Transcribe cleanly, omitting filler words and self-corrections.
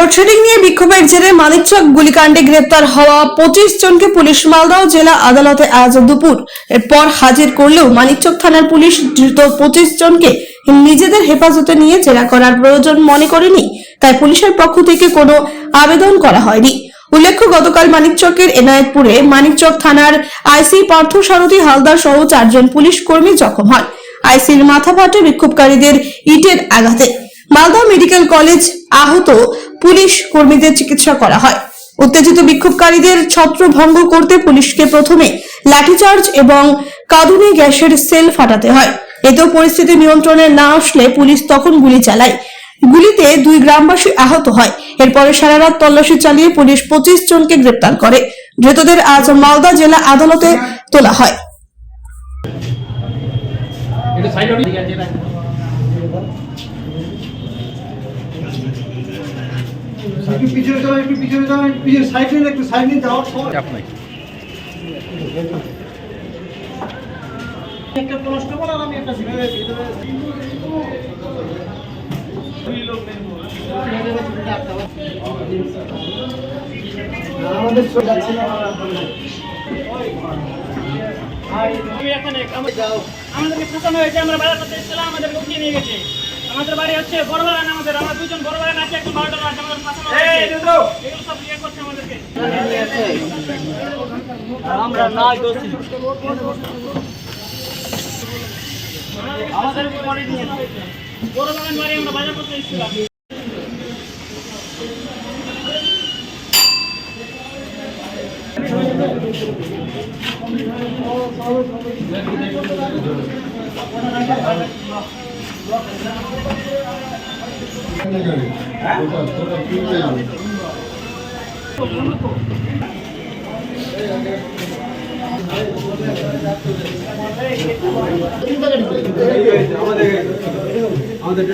Load shedding নিয়ে বিক্ষোভের জেরে মানিকচক গুলিকাণ্ডে গ্রেপ্তার হওয়া 25 জনকে পুলিশ মালদহ জেলা আদালতে আজ দুপুর এরপর হাজির করলেও মানিকচক থানার পুলিশ ধৃত 25 জনকে নিজেদের হেফাজতে নিয়ে জেরা করার প্রয়োজন মনে করেনি, তাই পুলিশের পক্ষ থেকে কোনো আবেদন করা হয়নি। উল্লেখ্য, গতকাল মানিকচকের এনায়েতপুরে মানিকচক থানার আইসি পার্থসারথী হালদার সহ 4 জন পুলিশ কর্মী জখম হন। আইসির মাথা ফাটে বিক্ষোভকারীদের ইটের আঘাতে। মালদহ মেডিকেল কলেজ আহত পুলিশ কর্মীদের চিকিৎসা করা হয়। উত্তেজিত বিক্ষোভকারীদের ছত্রভঙ্গ করতে পুলিশকে প্রথমে লাঠিচার্জ এবং কাঁদুনে গ্যাসের সেল ফাটাতে হয়। এতেও পরিস্থিতি নিয়ন্ত্রণে না আসলে পুলিশ তখন গুলি চালায়। গুলিতে 2 গ্রামবাসী আহত হয়। এরপরে সারা রাত তল্লাশি চালিয়ে পুলিশ 25 জনকে গ্রেপ্তার করে। ধৃতদের আজ মালদা জেলা আদালতে তোলা হয়। আমাদেরকে ফাঁসানো হয়েছে, আমরা বাজার করতে এসেছিলাম, আমাদের লুকিয়ে নিয়ে গেছে। আমাদের বাড়ি হচ্ছে বড়বাগান, আমরা 2 জন বড়বাগান আছে, একজন 12 জন আছে, আমাদের ফাঁসানো হয়েছে। এগুলো সব ইয়ে করছে আমাদেরকে। আমরা নাই দোষী, আমাদের বাড়ি নিয়ে বড়বাগান বাড়ি আমরা বাজার করতে এসেছিলাম। আমাদের